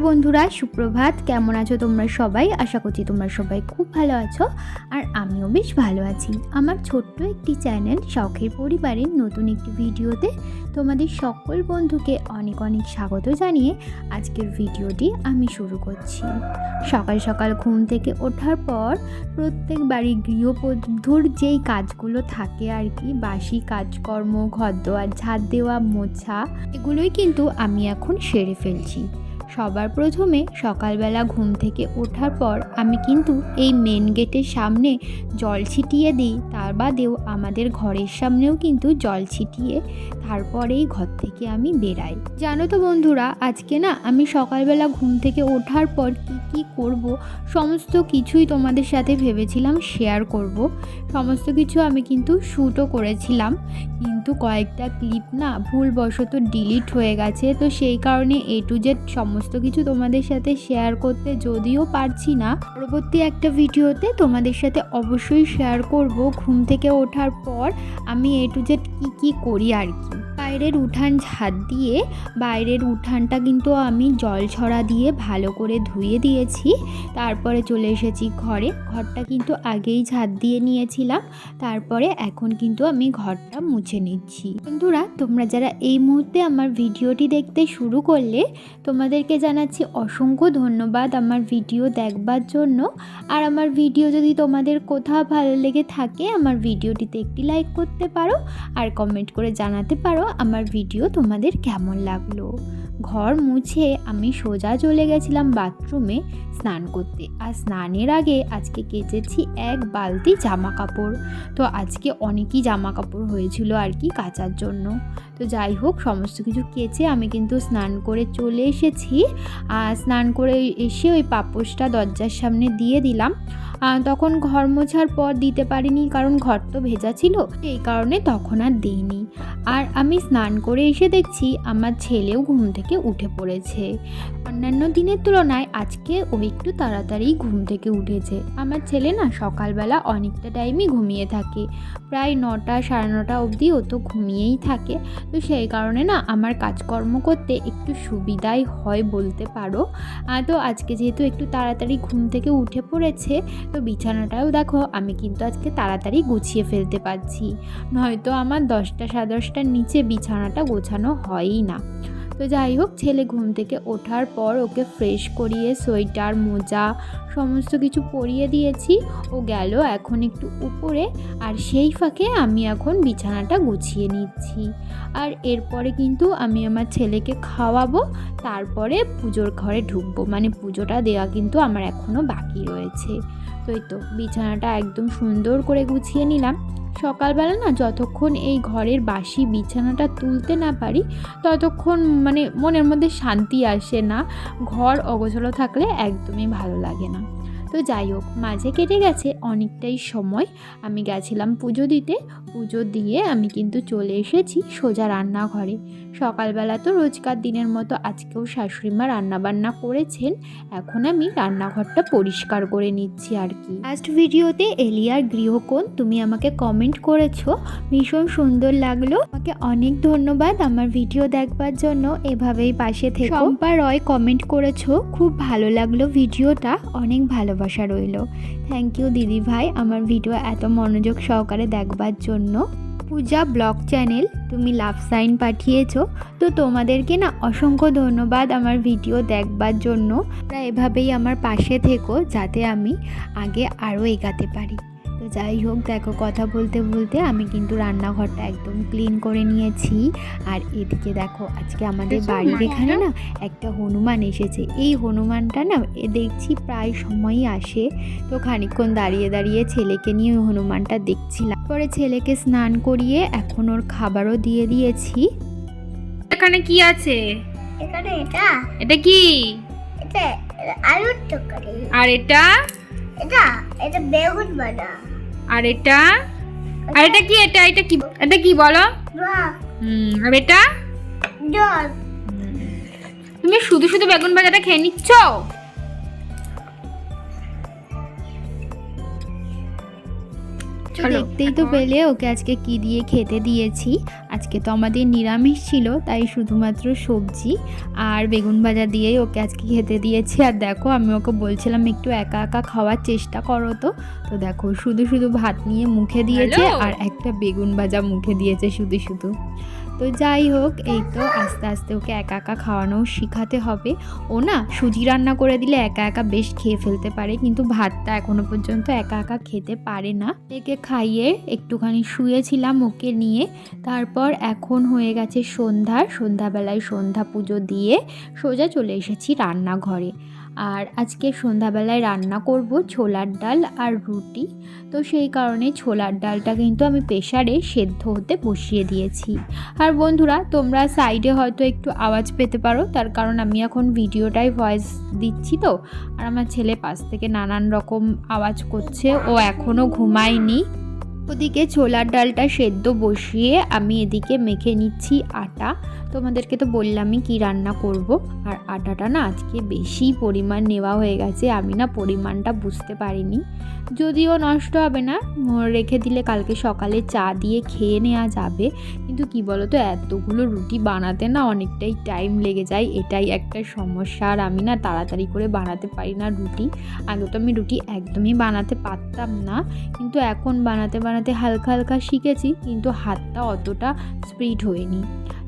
বন্ধুরা, সুপ্রভাত। কেমন আছো তোমরা সবাই? আশা করছি তোমরা সবাই খুব ভালো আছো, আর আমিও বেশ ভালো আছি। আমার ছোট্ট একটি চ্যানেল শখের পরিবারের নতুন একটি ভিডিওতে তোমাদের সকল বন্ধুকে অনেক অনেক স্বাগত জানিয়ে আজকের ভিডিওটি আমি শুরু করছি। সকাল সকাল ঘুম থেকে ওঠার পর প্রত্যেক বাড়ির গৃহবধূর যেই কাজগুলো থাকে আর কি, বাসি কাজকর্ম, ঘর দোয়ার ঝাড় দেওয়া, মোছা, এগুলোই কিন্তু আমি এখন সেরে ফেলছি। সবার প্রথমে সকালবেলা ঘুম থেকে ওঠার পর আমি কিন্তু এই মেন গেটের সামনে জল ছিটিয়ে দিই। তার বাদেও আমাদের ঘরের সামনেও কিন্তু জল ছিটিয়ে তারপরেই ঘর থেকে আমি বেরাই। জানো তো বন্ধুরা, আজকে না আমি সকালবেলা ঘুম থেকে ওঠার পর কি করব সমস্ত কিছুই তোমাদের সাথে ভেবেছিলাম শেয়ার করব। সমস্ত কিছু আমি কিন্তু শ্যুটও করেছিলাম, কিন্তু কয়েকটা ক্লিপ না ভুলবশত ডিলিট হয়ে গেছে। তো সেই কারণে A to Z সমস্ত কিছু তোমাদের সাথে শেয়ার করতে যদিও পারছি না, পরবর্তী একটা ভিডিওতে তোমাদের সাথে অবশ্যই শেয়ার করব ঘুম থেকে ওঠার পর আমি A to Z কি করি আর কি। বাইরের উঠান ঝাড় দিয়ে বাইরের উঠানটা কিন্তু আমি জল ছড়া দিয়ে ভালো করে ধুয়ে দিয়েছি। তারপরে চলে এসেছি ঘরটা কিন্তু আগেই ঝাড় দিয়ে নিয়েছিলাম। তারপরে এখন কিন্তু আমি ঘরটা মুছে নিচ্ছি। বন্ধুরা, তোমরা যারা এই মুহূর্তে আমার ভিডিওটি দেখতে শুরু করলে তোমাদেরকে জানাচ্ছি অসংখ্য ধন্যবাদ আমার ভিডিও দেখবার জন্য। আর আমার ভিডিও যদি তোমাদের কোথাও ভালো লেগে থাকে আমার ভিডিওটিতে একটি লাইক করতে পারো, আর কমেন্ট করে জানাতে পারো আমার ভিডিও তোমাদের কেমন লাগলো। ঘর মুছে আমি সোজা চলে গেছিলাম বাথরুমে স্নান করতে। আর স্নানের আগে আজকে কেচেছি এক বালতি জামা কাপড়। তো আজকে অনেকই জামা কাপড় হয়েছিল আর কি কাচার জন্য। তো যাই হোক, সমস্ত কিছু কেচে আমি কিন্তু স্নান করে চলে এসেছি। আর স্নান করে এসে ওই পাপোশটা দরজার সামনে দিয়ে দিলাম। তখন ঘর মোছার পর দিতে পারিনি, কারণ ঘর তো ভেজা ছিল, এই কারণে তখন আর দিইনি। আর আমি স্নান করে এসে দেখছি আমার ছেলেও ঘুম থেকে উঠে পড়েছে। অন্যান্য দিনের তুলনায় আজকে ও একটু তাড়াতাড়ি ঘুম থেকে উঠেছে। আমার ছেলে না সকালবেলা অনেকটা টাইমই ঘুমিয়ে থাকে, প্রায় 9টা সাড়ে 9টা অবধি ও তো ঘুমিয়েই থাকে। তো সেই কারণে না আমার কাজকর্ম করতে একটু সুবিধাই হয় বলতে পারো। তো আজকে যেহেতু একটু তাড়াতাড়ি ঘুম থেকে উঠে পড়েছে, তো বিছানাটাও দেখো আমি কিন্তু আজকে তাড়াতাড়ি গুছিয়ে ফেলতে পারছি, নয়তো আমার 10টা সাড়ে 10টার নিচে বিছানাটা গোছানো হয়ই না। তো যাই হোক, ছেলে ঘুম থেকে ওঠার পর ওকে ফ্রেশ করিয়ে সোয়েটার, মোজা সমস্ত কিছু পরিয়ে দিয়েছি। ও গেল এখন একটু উপরে, আর সেই ফাঁকে আমি এখন বিছানাটা গুছিয়ে নিচ্ছি। আর এরপরে কিন্তু আমি আমার ছেলেকে খাওয়াবো, তারপরে পুজোর ঘরে ঢুকবো। মানে পুজোটা দেওয়া কিন্তু আমার এখনও বাকি রয়েছে। তো এই তো বিছানাটা একদম সুন্দর করে গুছিয়ে নিলাম। সকালবেলা না যতক্ষণ এই ঘরের বাসি বিছানাটা তুলতে না পারি ততক্ষণ মানে মনের মধ্যে শান্তি আসে না। ঘর অগোছালো থাকলে একদমই ভালো লাগে না। তো যাই হোক, মাঝে কেটে গেছে অনেকটাই সময়। আমি গেছিলাম পুজো দিতে, পুজো দিয়ে আমি কিন্তু চলে এসেছি সোজা রান্নাঘরে। সকালবেলা তো রোজকার দিনের মতো আজকেও শাশুড়িমা রান্নাবান্না করেছেন। এখন আমি রান্নাঘরটা পরিষ্কার করে নিচ্ছি আর কি। লাস্ট ভিডিওতে এলিয়ার গৃহকোণ তুমি আমাকে কমেন্ট করেছো, ভীষণ সুন্দর লাগলো। আমাকে অনেক ধন্যবাদ আমার ভিডিও দেখবার জন্য, এভাবেই পাশে থেকে। শম্পা রয় কমেন্ট করেছো, খুব ভালো লাগলো ভিডিওটা, অনেক ভালোবাসা রইল। থ্যাংক ইউ দিদি ভাই আমার ভিডিও এত মনোযোগ সহকারে দেখবার জন্য। পূজা ব্লগ চ্যানেল তুমি লাভ সাইন পাঠিয়েছো, তো তোমাদেরকে না অসংখ্য ধন্যবাদ আমার ভিডিও দেখবার জন্য। তোমরা এভাবেই আমার পাশে থেকো যাতে আমি আগে আরও এগাতে পারি। তো যাই হোক, দেখো কথা বলতে বলতে আমি কিন্তু রান্নাঘরটা একদম ক্লিন করে নিয়েছি। আর এদিকে দেখো আজকে আমাদের বাড়ির এখানে না একটা হনুমান এসেছে। এই হনুমানটা না দেখছি প্রায় সময়ই আসে। তো খানিকক্ষণ দাঁড়িয়ে দাঁড়িয়ে ছেলেকে নিয়ে ওই হনুমানটা দেখছিলাম। পরে ছেলেকে স্নান করিয়ে এখন ওর খাবারও দিয়ে দিয়েছি। এখানে কি আছে? এখানে এটা কি? এটা আলুর তরকারি। আর এটা? এটা বেগুন ভাজা। আর এটা? আর এটা কি? এটা কি? এটা কি বলো? ভাত। আর এটা? জল। তুমি শুধু শুধু বেগুন ভাজাটা খেয়ে নিচ্ছ? চলো দেখতেই তো এখন- পেলে ওকে আজকে কি দিয়ে খেতে দিয়েছি। আজকে তো আমাদের নিরামিষ ছিল, তাই শুধুমাত্র সবজি আর বেগুন ভাজা দিয়েই ওকে আজকে খেতে দিয়েছি। আর দেখো আমি ওকে বলছিলাম একটু একা একা খাওয়ার চেষ্টা করো, তো দেখো শুধু শুধু ভাত নিয়ে মুখে দিয়েছে হ্যালো? আর একটা বেগুন ভাজা মুখে দিয়েছে শুধু শুধু। তো যাই হোক, এই তো আস্তে আস্তে ওকে একা একা খাওয়ানো শেখাতে হবে। ও না সুজি রান্না করে দিলে একা একা বেশ খেয়ে ফেলতে পারে, কিন্তু ভাতটা এখনো পর্যন্ত একা একা খেতে পারে না। একে খাইয়ে একটুখানি শুয়েছিলাম ওকে নিয়ে। তারপর এখন হয়ে গেছে সন্ধ্যাবেলায় সন্ধ্যা পুজো দিয়ে সোজা চলে এসেছি রান্নাঘরে। আর আজকে সন্ধ্যাবেলায় রান্না করব ছোলার ডাল আর রুটি। তো সেই কারণে ছোলার ডালটা কিন্তু আমি প্রেসারে সেদ্ধ হতে বসিয়ে দিয়েছি। আর বন্ধুরা, তোমরা সাইডে হয়তো একটু আওয়াজ পেতে পারো, তার কারণ আমি এখন ভিডিওটাই ভয়েস দিচ্ছি তো। আর আমার ছেলে পাশ থেকে নানান রকম আওয়াজ করছে, ও এখনও ঘুমায়নি। ওদিকে ছোলার ডালটা সেদ্ধ বসিয়ে আমি এদিকে মেখে নিচ্ছি আটা। তোমাদেরকে তো বললামই কি রান্না করব। আর আটাটা না আজকে বেশি পরিমাণ নেওয়া হয়ে গেছে, আমি না পরিমাণটা বুঝতে পারিনি। যদিও নষ্ট হবে না, রেখে দিলে কালকে সকালে চা দিয়ে খেয়ে নেওয়া যাবে। কিন্তু কি বলো তো, এতগুলো রুটি বানাতে না অনেকটাই টাইম লেগে যায়, এটাই একটা সমস্যা। আর আমি না তাড়াতাড়ি করে বানাতে পারি না রুটি। আগে তো আমি রুটি একদমই বানাতে পারতাম না, কিন্তু এখন বানাতে বানাতে হালকা হালকা শিখেছি, কিন্তু হাতটা অতটা স্পিড হয়নি।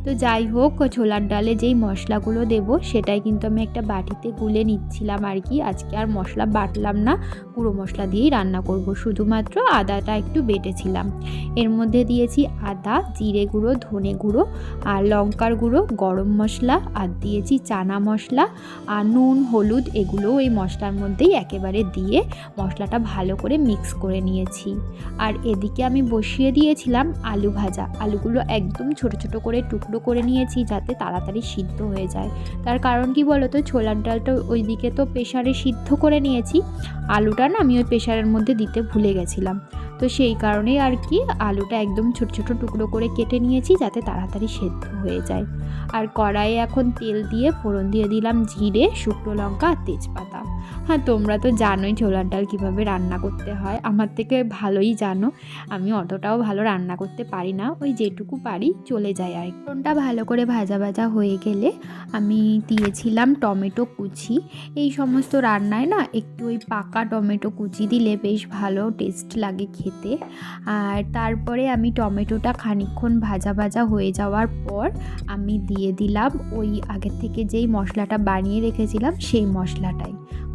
তো যাই হোক, ছোলার ডালে যেই মশলাগুলো দেব সেটাই কিন্তু আমি একটা বাটিতে গুলে নিচ্ছিলাম আর কি। আজকে আর মশলা বাটলাম না, গুঁড়ো মশলা দিয়েই রান্না করব। শুধুমাত্র আদাটা একটু বেটেছিলাম। এর মধ্যে দিয়েছি আদা, জিরে গুঁড়ো, ধনে গুঁড়ো আর লঙ্কার গুঁড়ো, গরম মশলা, আর দিয়েছি চানা মশলা আর নুন, হলুদ, এগুলোও এই মশলার মধ্যেই একেবারে দিয়ে মশলাটা ভালো করে মিক্স করে নিয়েছি। আর এদিকে আমি বসিয়ে দিয়েছিলাম আলু ভাজা। আলুগুলো একদম ছোট ছোট করে টুকরো করে নিয়েছি যাতে তাড়াতাড়ি সিদ্ধ হয়ে যায়। তার কারণ কি বলো তো, ছোলার ডালটা ওইদিকে তো প্রেসারে সিদ্ধ করে নিয়েছি, আলুটা না আমি ওই প্রেসারের মধ্যে দিতে ভুলে গেছিলাম। তো সেই কারণেই আর কি আলুটা একদম ছোট ছোট টুকরো করে কেটে নিয়েছি যাতে তাড়াতাড়ি সেদ্ধ হয়ে যায়। আর কড়াইয়ে এখন তেল দিয়ে ফোড়ন দিয়ে দিলাম জিরে, শুকনো লঙ্কা আর তেজপাতা। হ্যাঁ, তোমরা তো জানোই ছোলার ডাল কীভাবে রান্না করতে হয়, আমার থেকে ভালোই জানো। আমি অতটাও ভালো রান্না করতে পারি না, ওই যেটুকু পারি চলে যায়। আর ফোড়নটা ভালো করে ভাজা ভাজা হয়ে গেলে আমি দিয়েছিলাম টমেটো কুচি। এই সমস্ত রান্নায় না একটু ওই পাকা টমেটো কুচি দিলে বেশ ভালো টেস্ট লাগে খেতে। আর তারপরে আমি টমেটোটা খানিকক্ষণ ভাজা ভাজা হয়ে যাওয়ার পর আমি দিয়ে দিলাম ওই আগের থেকে যেই মশলাটা বানিয়ে রেখেছিলাম সেই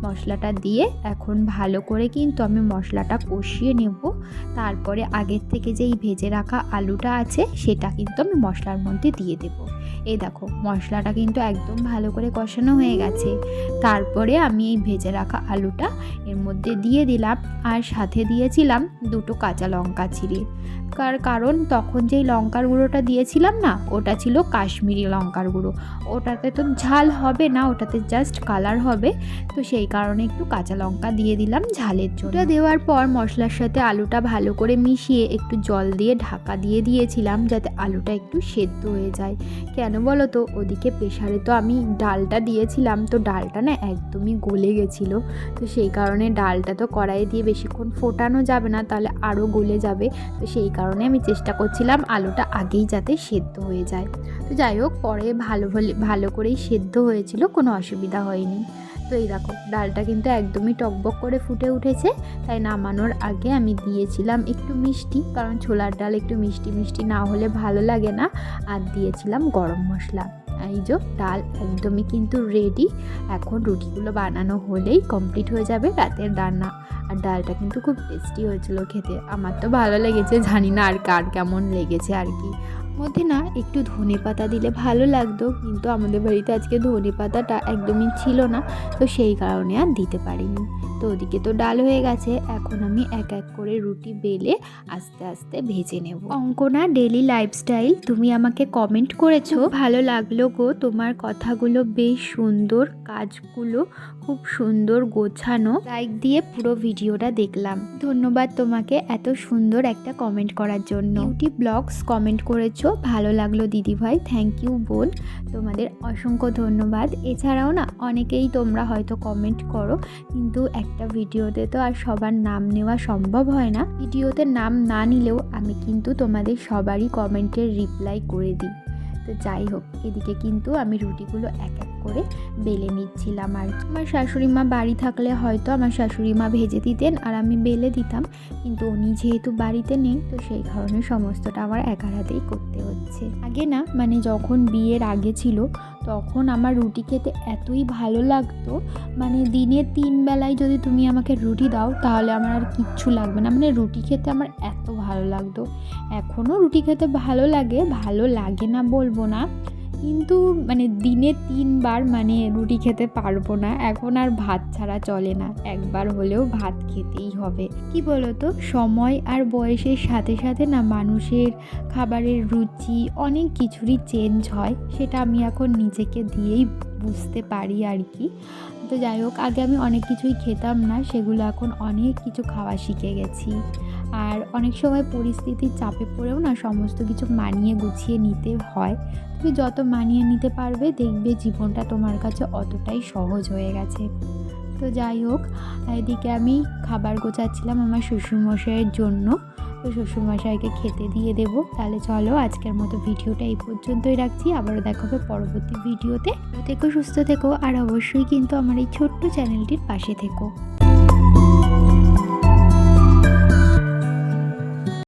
মশলাটা দিয়ে এখন ভালো করে কিন্তু আমি মশলাটা কষিয়ে নেব। তারপরে আগের থেকে যেই ভেজে রাখা আলুটা আছে সেটা কিন্তু আমি মশলার মধ্যে দিয়ে দেব। এই দেখো মশলাটা কিন্তু একদম ভালো করে কষানো হয়ে গেছে। তারপরে আমি এই ভেজে রাখা আলুটা এর মধ্যে দিয়ে দিলাম, আর সাথে দিয়েছিলাম 2টো কাঁচা লঙ্কা চিড়ে। কারণ তখন যেই লঙ্কার গুঁড়োটা দিয়েছিলাম না, ওটা ছিল কাশ্মীরি লঙ্কার গুঁড়ো, ওটাতে তো ঝাল হবে না, ওটাতে জাস্ট কালার হবে। তো সেই কারণে একটু কাঁচা লঙ্কা দিয়ে দিলাম ঝালের জন্য। ওটা দেওয়ার পর মশলার সাথে আলুটা ভালো করে মিশিয়ে একটু জল দিয়ে ঢাকা দিয়ে দিয়েছিলাম যাতে আলুটা একটু সেদ্ধ হয়ে যায়। কেন বলো তো, ওদিকে প্রেসারে তো আমি ডালটা দিয়েছিলাম, তো ডালটা না একদমই গলে গেছিলো। তো সেই কারণে ডালটা তো কড়াইয়ে দিয়ে বেশিক্ষণ ফোটানো যাবে না, তাহলে আরও গলে যাবে। তো সেই কারণে আমি চেষ্টা করছিলাম আলুটা আগেই যাতে সেদ্ধ হয়ে যায়। তো যাই হোক, পরে ভালো করেই সেদ্ধ হয়েছিল, কোনো অসুবিধা হয়নি। তো এই দেখো ডালটা কিন্তু একদমই টকবক করে ফুটে উঠেছে। তাই নামানোর আগে আমি দিয়েছিলাম একটু মিষ্টি, কারণ ছোলার ডাল একটু মিষ্টি মিষ্টি না হলে ভালো লাগে না। আর দিয়েছিলাম গরম মশলা। এই যে ডাল একদমই কিন্তু রেডি। এখন রুটিগুলো বানানো হলেই কমপ্লিট হয়ে যাবে রাতের রান্না। আর ডালটা কিন্তু খুব টেস্টি হয়েছিল খেতে, আমার তো ভালো লেগেছে, জানি না আর কার কেমন লেগেছে আর কি। মধ্যে না একটু ধনেপাতা দিলে ভালো লাগতো, কিন্তু আমাদের বাড়িতে আজকে ধনেপাতাটা একদমই ছিল না, তো সেই কারণে আর দিতে পারিনি। তো ওদিকে তো ডাল হয়ে গেছে, এখন আমি এক এক করে রুটি বেলে আস্তে আস্তে ভেজে নেব। অঙ্কনা ডেলি লাইফস্টাইল, তুমি আমাকে কমেন্ট করেছো, ভালো লাগলো গো তোমার কথাগুলো, বেশ সুন্দর, কাজগুলো খুব সুন্দর গোছানো। লাইক দিয়ে পুরো ভিডিওটা দেখলাম, ধন্যবাদ তোমাকে এত সুন্দর একটা কমেন্ট করার জন্য। বিউটি ব্লগস কমেন্ট করেছো, ভালো লাগলো দিদিভাই, থ্যাংক ইউ বোন, তোমাদের অসংখ্য ধন্যবাদ। এছাড়াও না অনেকেই তোমরা হয়তো কমেন্ট করো, কিন্তু একটা ভিডিওতে তো আর সবার নাম নেওয়া সম্ভব হয় না। ভিডিওতে নাম না নিলেও আমি কিন্তু তোমাদের সবারই কমেন্টের রিপ্লাই করে দিই। তো যাই হোক, এদিকে কিন্তু আমি রুটিগুলো এক এক করে বেলে নিচ্ছিলাম। আর আমার শাশুড়ি মা বাড়ি থাকলে হয়তো আমার শাশুড়ি মা ভেজে দিতেন আর আমি বেলে দিতাম, কিন্তু উনি যেহেতু বাড়িতে নেই তো সেই কারণে সমস্তটা আমার একার হাতেই করতে হচ্ছে। আগে না, মানে যখন বিয়ের আগে ছিল তখন আমার রুটি খেতে এতই ভালো লাগতো, মানে দিনে 3 বেলায় যদি তুমি আমাকে রুটি দাও তাহলে আমার আর কিচ্ছু লাগবে না। মানে রুটি খেতে আমার এত ভালো লাগতো। এখনও রুটি খেতে ভালো লাগে না বলবো না, কিন্তু মানে দিনে 3 বার মানে রুটি খেতে পারবো না। এখন আর ভাত ছাড়া চলে না, একবার হলেও ভাত খেতেই হবে। কি বলো তো, সময় আর বয়সের সাথে সাথে না মানুষের খাবারের রুচি অনেক কিছুরই চেঞ্জ হয়, সেটা আমি এখন নিজেকে দিয়েই বুঝতে পারি আর কি। তো যাই হোক, আগে আমি অনেক কিছুই খেতাম না, সেগুলো এখন অনেক কিছু খাওয়া শিখে গেছি। আর অনেক সময় পরিস্থিতির চাপে পড়েও না সমস্ত কিছু মানিয়ে গুছিয়ে নিতে হয়। তুমি যত মানিয়ে নিতে পারবে দেখবে জীবনটা তোমার কাছে অতটাই সহজ হয়ে গেছে। তো যাই হোক, এদিকে আমি খাবার গোছাচ্ছিলাম আমার শ্বশুরমশাইয়ের জন্য। তো শ্বশুরমশাইকে খেতে দিয়ে দেব। তাহলে চলো, আজকের মতো ভিডিওটা এই পর্যন্তই রাখছি। আবারও দেখা হবে পরবর্তী ভিডিওতে। ভালো থেকো, সুস্থ থেকো, আর অবশ্যই কিন্তু আমার এই ছোট্ট চ্যানেলটির পাশে থেকো।